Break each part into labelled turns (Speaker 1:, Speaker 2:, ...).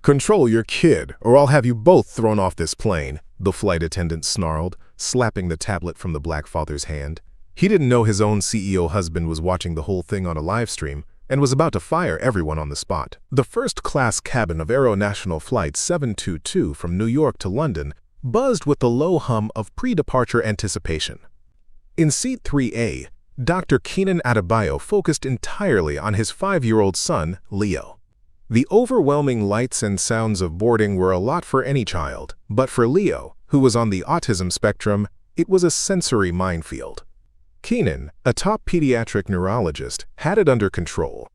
Speaker 1: "Control your kid, or I'll have you both thrown off this plane," the flight attendant snarled, slapping the tablet from the black father's hand. He didn't know his own CEO husband was watching the whole thing on a live stream and was about to fire everyone on the spot. The first-class cabin of Aero National Flight 722 from New York to London buzzed with the low hum of pre-departure anticipation. In Seat 3A, Dr. Kenan Adebayo focused entirely on his 5-year-old son, Leo. The overwhelming lights and sounds of boarding were a lot for any child, but for Leo, who was on the autism spectrum, it was a sensory minefield. Kenan, a top pediatric neurologist, had it under control.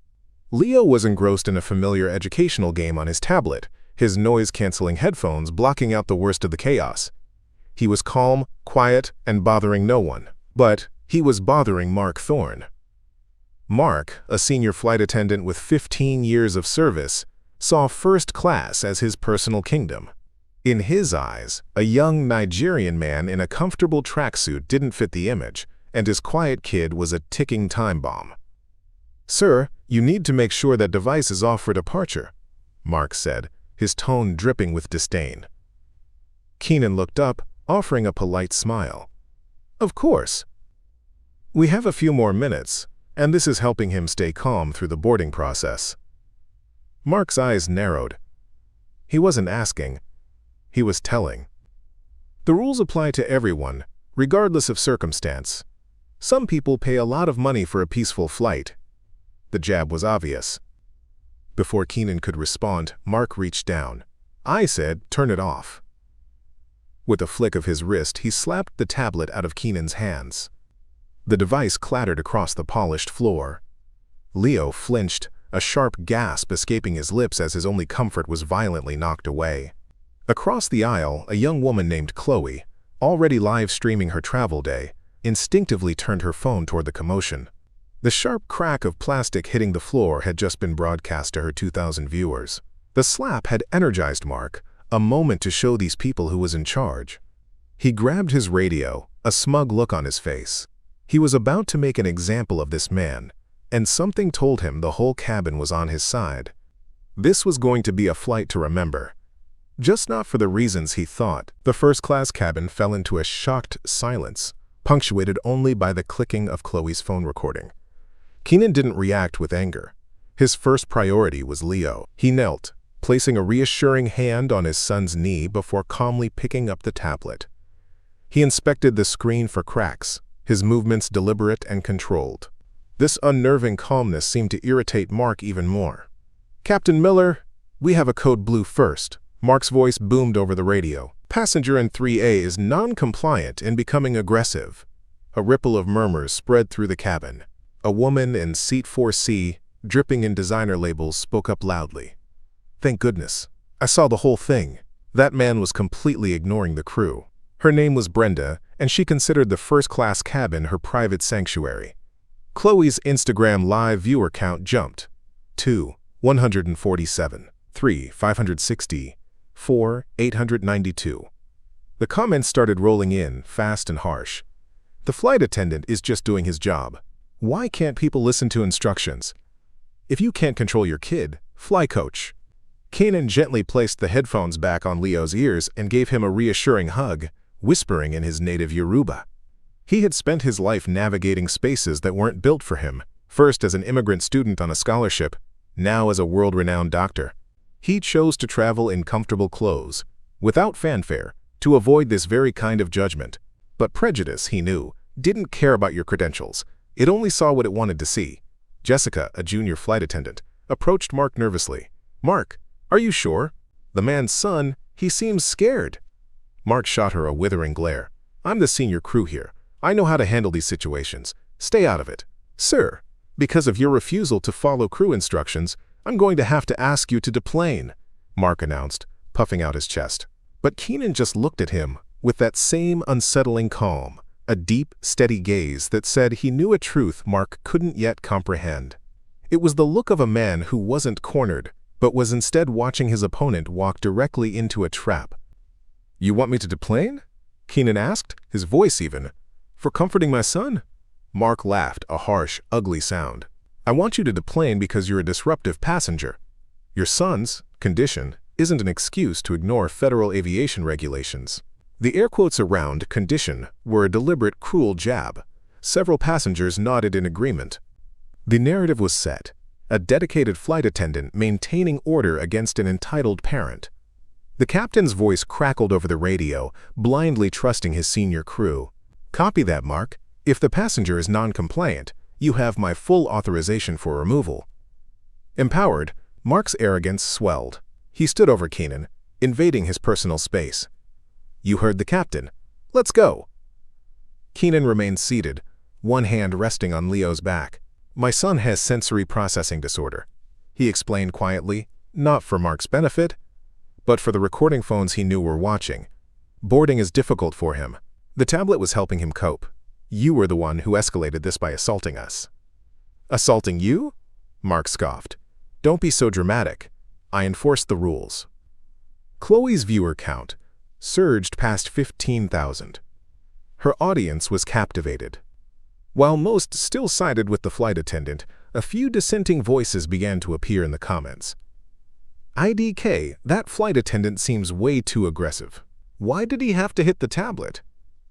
Speaker 1: Leo was engrossed in a familiar educational game on his tablet, his noise-canceling headphones blocking out the worst of the chaos. He was calm, quiet, and bothering no one, but he was bothering Mark Thorne. Mark, a senior flight attendant with 15 years of service, saw first class as his personal kingdom. In his eyes, a young Nigerian man in a comfortable tracksuit didn't fit the image, and his quiet kid was a ticking time bomb. "Sir, you need to make sure that device is off for departure," Mark said, his tone dripping with disdain. Kenan looked up, offering a polite smile. "Of course. We have a few more minutes, and this is helping him stay calm through the boarding process." Mark's eyes narrowed. He wasn't asking. He was telling. The rules apply to everyone, regardless of circumstance. Some people pay a lot of money for a peaceful flight. The jab was obvious. Before Kenan could respond, Mark reached down. "I said, turn it off." With a flick of his wrist, he slapped the tablet out of Kenan's hands. The device clattered across the polished floor. Leo flinched, a sharp gasp escaping his lips as his only comfort was violently knocked away. Across the aisle, a young woman named Chloe, already live-streaming her travel day, instinctively turned her phone toward the commotion. The sharp crack of plastic hitting the floor had just been broadcast to her 2,000 viewers. The slap had energized Mark, a moment to show these people who was in charge. He grabbed his radio, a smug look on his face. He was about to make an example of this man, and something told him the whole cabin was on his side. This was going to be a flight to remember. Just not for the reasons he thought. The first-class cabin fell into a shocked silence, punctuated only by the clicking of Chloe's phone recording. Kenan didn't react with anger. His first priority was Leo. He knelt, placing a reassuring hand on his son's knee before calmly picking up the tablet. He inspected the screen for cracks, his movements deliberate and controlled. This unnerving calmness seemed to irritate Mark even more. "Captain Miller, we have a code blue first," Mark's voice boomed over the radio. "Passenger in 3A is non-compliant and becoming aggressive." A ripple of murmurs spread through the cabin. A woman in Seat 4C, dripping in designer labels, spoke up loudly. "Thank goodness. I saw the whole thing. That man was completely ignoring the crew." Her name was Brenda, and she considered the first-class cabin her private sanctuary. Chloe's Instagram live viewer count jumped. 2, 147. 3, 560. 4, 892. The comments started rolling in, fast and harsh. "The flight attendant is just doing his job. Why can't people listen to instructions? If you can't control your kid, fly coach." Kenan gently placed the headphones back on Leo's ears and gave him a reassuring hug, whispering in his native Yoruba. He had spent his life navigating spaces that weren't built for him, first as an immigrant student on a scholarship, now as a world-renowned doctor. He chose to travel in comfortable clothes, without fanfare, to avoid this very kind of judgment. But prejudice, he knew, didn't care about your credentials. It only saw what it wanted to see. Jessica, a junior flight attendant, approached Mark nervously. "Mark, are you sure? The man's son, he seems scared." Mark shot her a withering glare. "I'm the senior crew here. I know how to handle these situations. Stay out of it." "Sir, because of your refusal to follow crew instructions, I'm going to have to ask you to deplane," Mark announced, puffing out his chest. But Kenan just looked at him with that same unsettling calm, a deep, steady gaze that said he knew a truth Mark couldn't yet comprehend. It was the look of a man who wasn't cornered, but was instead watching his opponent walk directly into a trap. "You want me to deplane?" Kenan asked, his voice even. "For comforting my son?" Mark laughed, a harsh, ugly sound. "I want you to deplane because you're a disruptive passenger. Your son's condition isn't an excuse to ignore federal aviation regulations. The air quotes around condition were a deliberate, cruel jab. Several passengers nodded in agreement. The narrative was set, a dedicated flight attendant maintaining order against an entitled parent. The captain's voice crackled over the radio, blindly trusting his senior crew. "Copy that, Mark. If the passenger is non-compliant, you have my full authorization for removal." Empowered, Mark's arrogance swelled. He stood over Kenan, invading his personal space. "You heard the captain. Let's go." Kenan remained seated, one hand resting on Leo's back. "My son has sensory processing disorder," he explained quietly, not for Mark's benefit, but for the recording phones he knew were watching. Boarding is difficult for him. The tablet was helping him cope. You were the one who escalated this by assaulting us. "Assaulting you?" Mark scoffed. "Don't be so dramatic. I enforced the rules." Chloe's viewer count surged past 15,000. Her audience was captivated. While most still sided with the flight attendant, a few dissenting voices began to appear in the comments. "IDK, that flight attendant seems way too aggressive. Why did he have to hit the tablet?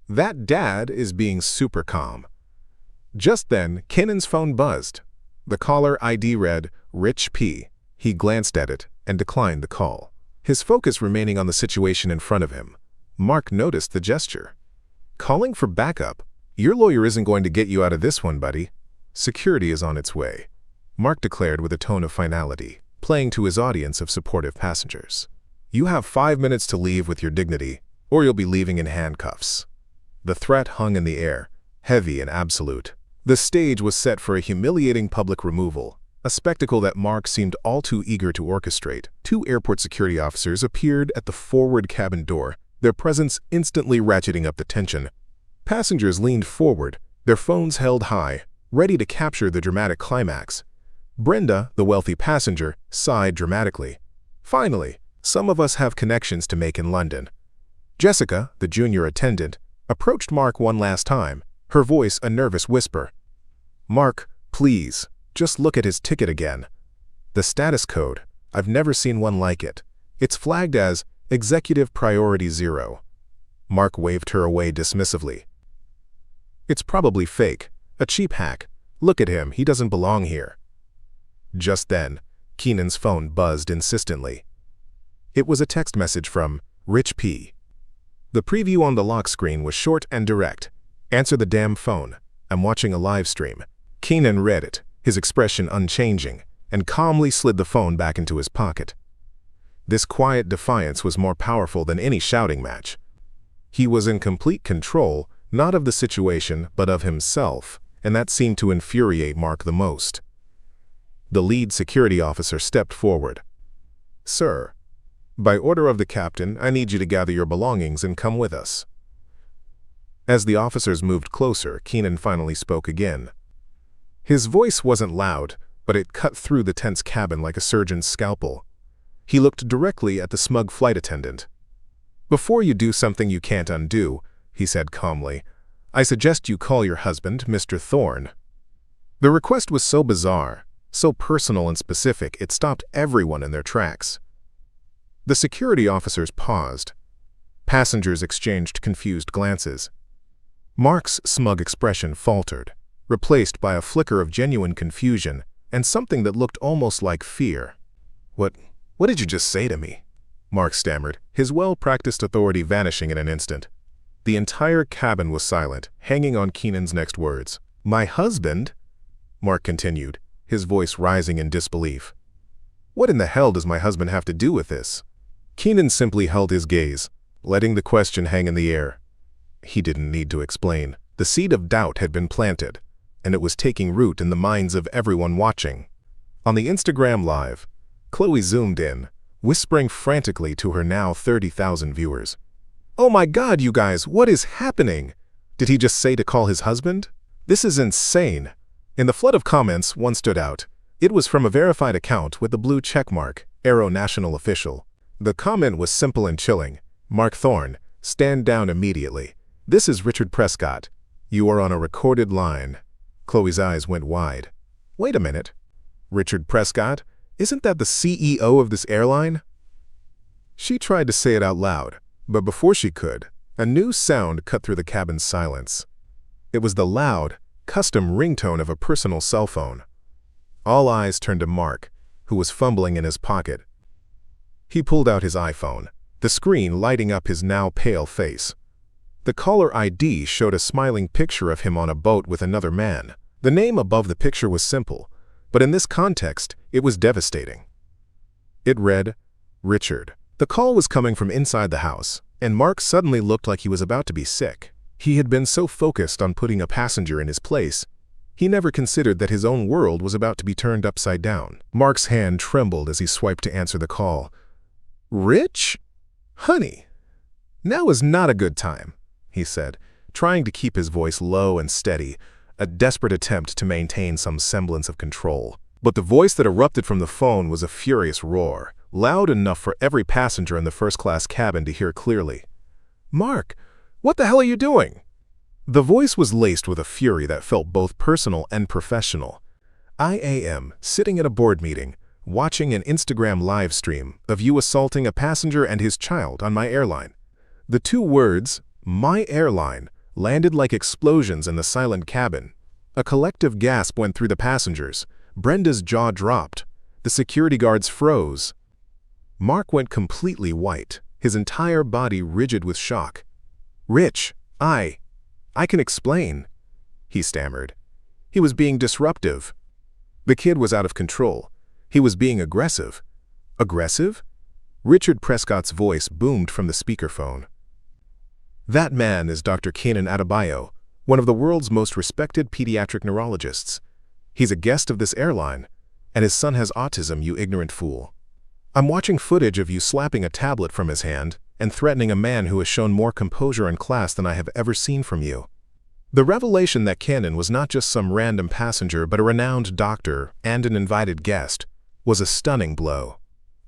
Speaker 1: That dad is being super calm." Just then, Kenan's phone buzzed. The caller ID read, Rich P. He glanced at it and declined the call, his focus remaining on the situation in front of him. Mark noticed the gesture. "Calling for backup? Your lawyer isn't going to get you out of this one, buddy. Security is on its way," Mark declared with a tone of finality, playing to his audience of supportive passengers. "You have 5 minutes to leave with your dignity, or you'll be leaving in handcuffs." The threat hung in the air, heavy and absolute. The stage was set for a humiliating public removal, a spectacle that Mark seemed all too eager to orchestrate. 2 airport security officers appeared at the forward cabin door, their presence instantly ratcheting up the tension. Passengers leaned forward, their phones held high, ready to capture the dramatic climax. Brenda, the wealthy passenger, sighed dramatically. "Finally, some of us have connections to make in London." Jessica, the junior attendant, approached Mark one last time, her voice a nervous whisper. "Mark, please, just look at his ticket again. The status code, I've never seen one like it. It's flagged as Executive Priority 0. Mark waved her away dismissively. "It's probably fake, a cheap hack. Look at him, he doesn't belong here." Just then, Kenan's phone buzzed insistently. It was a text message from Rich P. The preview on the lock screen was short and direct. "Answer the damn phone. I'm watching a live stream." Kenan read it, his expression unchanging, and calmly slid the phone back into his pocket. This quiet defiance was more powerful than any shouting match. He was in complete control, not of the situation, but of himself, and that seemed to infuriate Mark the most. The lead security officer stepped forward. "Sir, by order of the captain, I need you to gather your belongings and come with us." As the officers moved closer, Kenan finally spoke again. His voice wasn't loud, but it cut through the tense cabin like a surgeon's scalpel. He looked directly at the smug flight attendant. "Before you do something you can't undo," he said calmly, "I suggest you call your husband Mr. Thorne." The request was so bizarre, so personal and specific, it stopped everyone in their tracks. The security officers paused. Passengers exchanged confused glances. Mark's smug expression faltered, replaced by a flicker of genuine confusion and something that looked almost like fear. What did you just say to me?" Mark stammered, his well-practiced authority vanishing in an instant. The entire cabin was silent, hanging on Kenan's next words. "My husband?" Mark continued, his voice rising in disbelief. "What in the hell does my husband have to do with this?" Kenan simply held his gaze, letting the question hang in the air. He didn't need to explain. The seed of doubt had been planted, and it was taking root in the minds of everyone watching. On the Instagram Live, Chloe zoomed in, whispering frantically to her now 30,000 viewers. "Oh my God, you guys, what is happening? Did he just say to call his husband? This is insane." In the flood of comments, one stood out. It was from a verified account with the blue checkmark, Aero National Official. The comment was simple and chilling. "Mark Thorne, stand down immediately. This is Richard Prescott. You are on a recorded line." Chloe's eyes went wide. "Wait a minute. Richard Prescott? Isn't that the CEO of this airline?" She tried to say it out loud, but before she could, a new sound cut through the cabin's silence. It was the loud, custom ringtone of a personal cell phone. All eyes turned to Mark, who was fumbling in his pocket. He pulled out his iPhone, the screen lighting up his now pale face. The caller ID showed a smiling picture of him on a boat with another man. The name above the picture was simple, but in this context, it was devastating. It read, Richard. The call was coming from inside the house, and Mark suddenly looked like he was about to be sick. He had been so focused on putting a passenger in his place, he never considered that his own world was about to be turned upside down. Mark's hand trembled as he swiped to answer the call. Rich? Honey, now is not a good time, he said, trying to keep his voice low and steady, a desperate attempt to maintain some semblance of control. But the voice that erupted from the phone was a furious roar, loud enough for every passenger in the first-class cabin to hear clearly. Mark, what the hell are you doing? The voice was laced with a fury that felt both personal and professional. I am sitting at a board meeting, watching an Instagram live stream of you assaulting a passenger and his child on my airline. The two words, my airline, landed like explosions in the silent cabin. A collective gasp went through the passengers. Brenda's jaw dropped. The security guards froze. Mark went completely white, his entire body rigid with shock. Rich, I can explain, he stammered. He was being disruptive. The kid was out of control. He was being aggressive. Aggressive? Richard Prescott's voice boomed from the speakerphone. That man is Dr. Kenan Adebayo, one of the world's most respected pediatric neurologists. He's a guest of this airline, and his son has autism, you ignorant fool. I'm watching footage of you slapping a tablet from his hand and threatening a man who has shown more composure and class than I have ever seen from you. The revelation that Kenan was not just some random passenger but a renowned doctor and an invited guest was a stunning blow.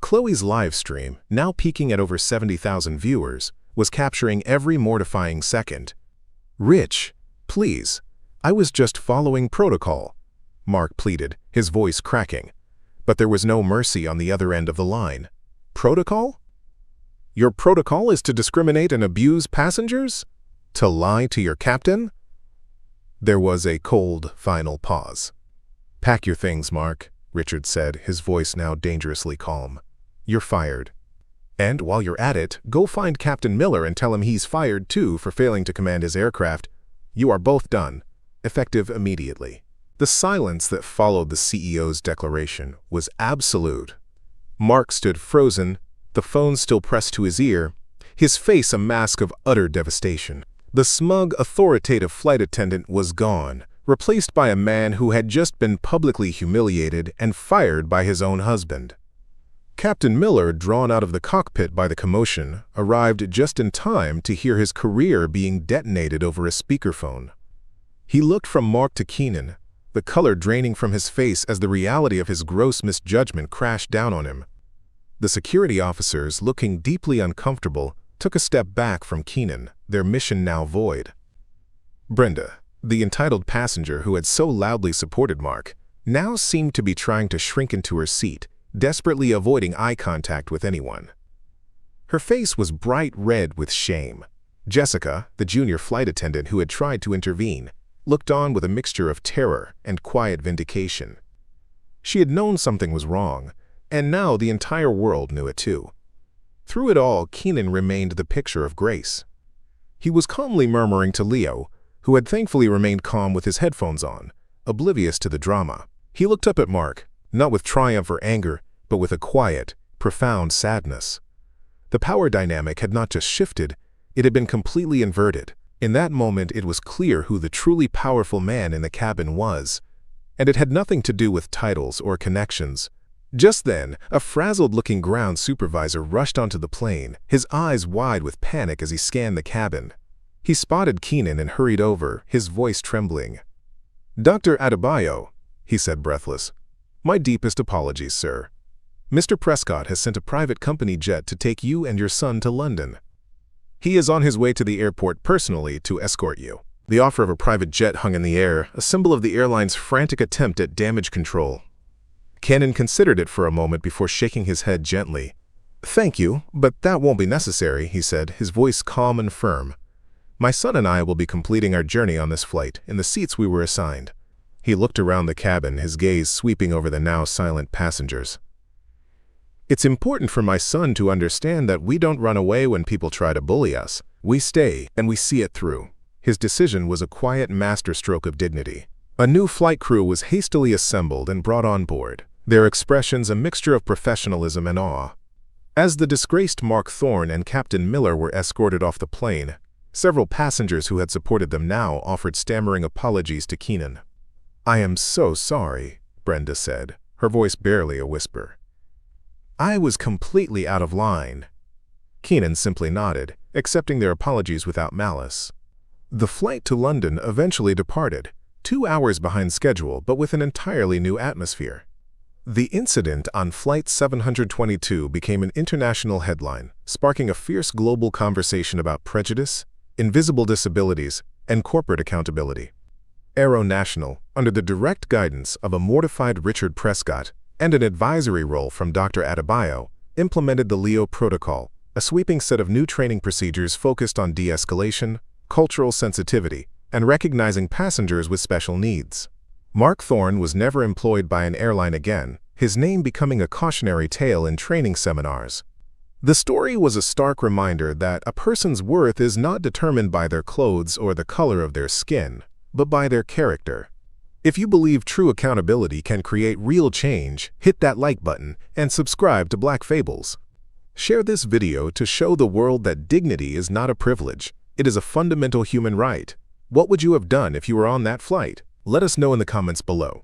Speaker 1: Chloe's live stream, now peaking at over 70,000 viewers, was capturing every mortifying second. Rich, please, I was just following protocol, Mark pleaded, his voice cracking. But there was no mercy on the other end of the line. Protocol? Your protocol is to discriminate and abuse passengers? To lie to your captain? There was a cold, final pause. Pack your things, Mark, Richard said, his voice now dangerously calm. You're fired. And while you're at it, go find Captain Miller and tell him he's fired too for failing to command his aircraft. You are both done, effective immediately. The silence that followed the CEO's declaration was absolute. Mark stood frozen, the phone still pressed to his ear, his face a mask of utter devastation. The smug, authoritative flight attendant was gone, replaced by a man who had just been publicly humiliated and fired by his own husband. Captain Miller, drawn out of the cockpit by the commotion, arrived just in time to hear his career being detonated over a speakerphone. He looked from Mark to Kenan, the color draining from his face as the reality of his gross misjudgment crashed down on him. The security officers, looking deeply uncomfortable, took a step back from Kenan, their mission now void. Brenda, the entitled passenger who had so loudly supported Mark, now seemed to be trying to shrink into her seat, desperately avoiding eye contact with anyone. Her face was bright red with shame. Jessica, the junior flight attendant who had tried to intervene, looked on with a mixture of terror and quiet vindication. She had known something was wrong, and now the entire world knew it too. Through it all, Kenan remained the picture of grace. He was calmly murmuring to Leo, who had thankfully remained calm with his headphones on, oblivious to the drama. He looked up at Mark, not with triumph or anger, but with a quiet, profound sadness. The power dynamic had not just shifted, it had been completely inverted. In that moment, it was clear who the truly powerful man in the cabin was, and it had nothing to do with titles or connections. Just then, a frazzled-looking ground supervisor rushed onto the plane, his eyes wide with panic as he scanned the cabin. He spotted Kenan and hurried over, his voice trembling. "Dr. Adebayo," he said breathless. "My deepest apologies, sir. Mr. Prescott has sent a private company jet to take you and your son to London. He is on his way to the airport personally to escort you." The offer of a private jet hung in the air, a symbol of the airline's frantic attempt at damage control. Kenan considered it for a moment before shaking his head gently. "Thank you, but that won't be necessary," he said, his voice calm and firm. "My son and I will be completing our journey on this flight in the seats we were assigned." He looked around the cabin, his gaze sweeping over the now silent passengers. "It's important for my son to understand that we don't run away when people try to bully us. We stay, and we see it through." His decision was a quiet masterstroke of dignity. A new flight crew was hastily assembled and brought on board, their expressions a mixture of professionalism and awe. As the disgraced Mark Thorne and Captain Miller were escorted off the plane, several passengers who had supported them now offered stammering apologies to Kenan. "I am so sorry," Brenda said, her voice barely a whisper. "I was completely out of line." Kenan simply nodded, accepting their apologies without malice. The flight to London eventually departed, 2 hours behind schedule but with an entirely new atmosphere. The incident on Flight 722 became an international headline, sparking a fierce global conversation about prejudice, invisible disabilities, and corporate accountability. Aero National, under the direct guidance of a mortified Richard Prescott and an advisory role from Dr. Adebayo, implemented the Leo Protocol, a sweeping set of new training procedures focused on de-escalation, cultural sensitivity, and recognizing passengers with special needs. Mark Thorne was never employed by an airline again, his name becoming a cautionary tale in training seminars. The story was a stark reminder that a person's worth is not determined by their clothes or the color of their skin, but by their character. If you believe true accountability can create real change, hit that like button and subscribe to Black Fables. Share this video to show the world that dignity is not a privilege, it is a fundamental human right. What would you have done if you were on that flight? Let us know in the comments below.